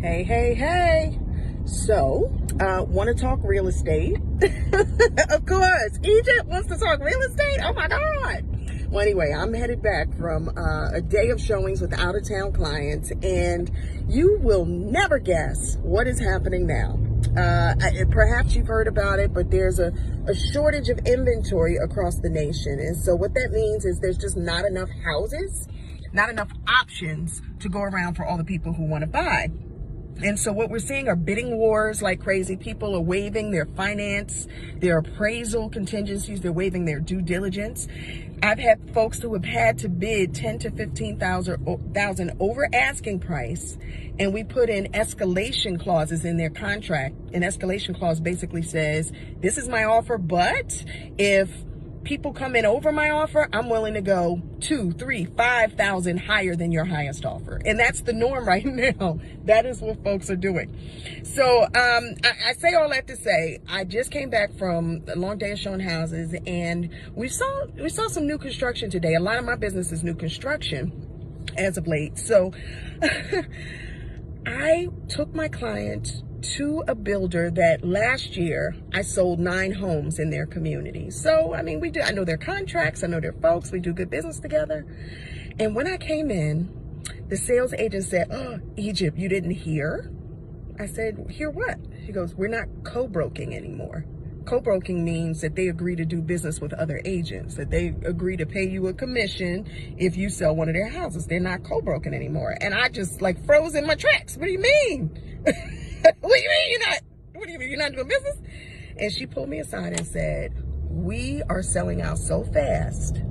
Hey, hey, hey. So, want to talk real estate? Of course. Egypt wants to talk real estate? Oh my God. Well, anyway, I'm headed back from a day of showings with out of town clients, and you will never guess what is happening now. Perhaps you've heard about it, but there's a shortage of inventory across the nation. And so what that means is there's just not enough houses, not enough options to go around for all the people who want to buy. And so what we're seeing are bidding wars like crazy. People are waiving their finance, their appraisal contingencies, they're waiving their due diligence. I've had folks who have had to bid 10 to 15,000 over asking price, and we put in escalation clauses in their contract. An escalation clause basically says, this is my offer, but if people come in over my offer, I'm willing to go 2, 3, 5,000 higher than your highest offer. And that's the norm right now. That is what folks are doing. So I say all that to say, I just came back from a long day of showing houses, and we saw some new construction today. A lot of my business is new construction as of late. So I took my client to a builder that last year I sold 9 homes in their community. So, I mean, I know their contracts, I know their folks, we do good business together. And when I came in, the sales agent said, "Oh, Egypt, you didn't hear?" I said, "Hear what?" She goes, "We're not co-broking anymore." Co-broking means that they agree to do business with other agents, that they agree to pay you a commission if you sell one of their houses. They're not co-broking anymore. And I just like froze in my tracks. What do you mean? What do you mean you're not doing business? And she pulled me aside and said, "We are selling out so fast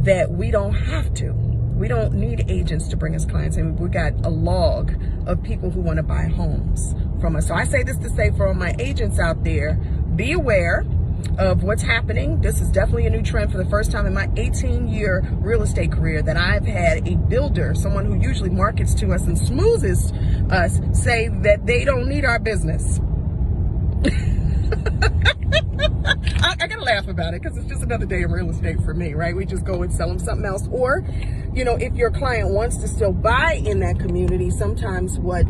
that we don't have to. We don't need agents to bring us clients. And we got a log of people who want to buy homes from us." So I say this to say for all my agents out there, be aware of what's happening. This is definitely a new trend for the first time in my 18-year real estate career that I've had a builder, someone who usually markets to us and smoozes us, say that they don't need our business. I gotta laugh about it because it's just another day of real estate for me, right? We just go and sell them something else. Or, you know, if your client wants to still buy in that community, sometimes what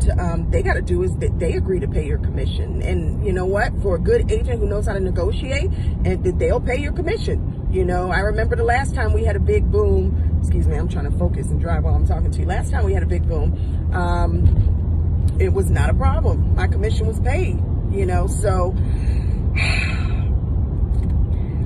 they got to do is that they agree to pay your commission. And you know what? For a good agent who knows how to negotiate, and they'll pay your commission. You know, I remember the last time we had a big boom. Excuse me, I'm trying to focus and drive while I'm talking to you. Last time we had a big boom, it was not a problem. My commission was paid, you know, so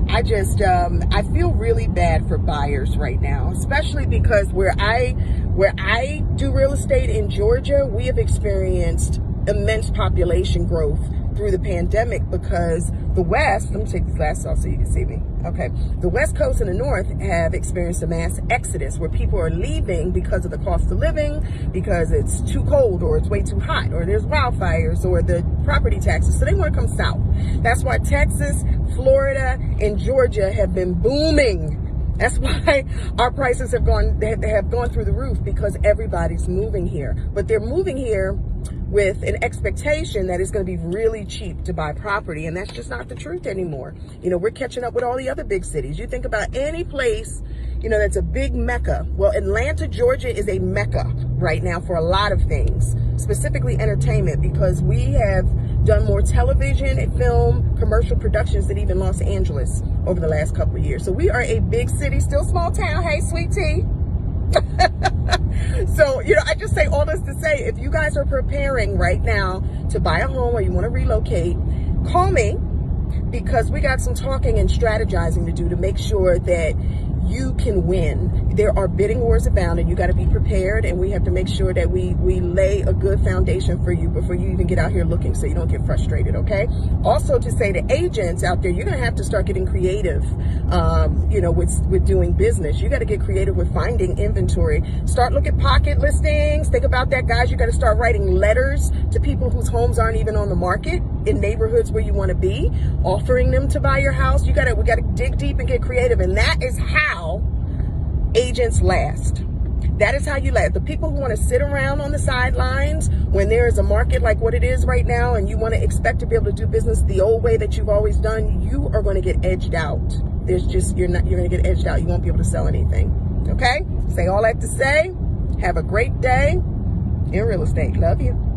I feel really bad for buyers right now, especially because where I do real estate in Georgia, we have experienced immense population growth through the pandemic because the West, let me take these glasses off so you can see me. Okay. The West Coast and the North have experienced a mass exodus where people are leaving because of the cost of living, because it's too cold or it's way too hot or there's wildfires or the property taxes. So they want to come south. That's why Texas, Florida, and Georgia have been booming. That's why our prices have gone through the roof, because everybody's moving here. But they're moving here with an expectation that it's going to be really cheap to buy property, and that's just not the truth anymore. You know, we're catching up with all the other big cities. You think about any place, you know, that's a big mecca. Well, Atlanta, Georgia is a mecca right now for a lot of things, specifically entertainment, because we have done more television and film commercial productions than even Los Angeles over the last couple of years. So we are a big city, still small town. Hey, sweet tea. So, you know, I just say all this to say, if you guys are preparing right now to buy a home or you want to relocate, call me, because we got some talking and strategizing to do to make sure that you can win. There are bidding wars abound, and you got to be prepared, and we have to make sure that we lay a good foundation for you before you even get out here looking, so you don't get frustrated, okay? Also, to say to agents out there, you're going to have to start getting creative, you know, with doing business. You got to get creative with finding inventory. Start looking at pocket listings. Think about that, guys. You got to start writing letters to people whose homes aren't even on the market in neighborhoods where you want to be, offering them to buy your house. We got to dig deep and get creative, and that is how agents last. That is how you last. The people who want to sit around on the sidelines when there is a market like what it is right now, and you want to expect to be able to do business the old way that you've always done, you are going to get edged out. You're going to get edged out. You won't be able to sell anything. Okay? Say all that to say, have a great day. in real estate. Love you.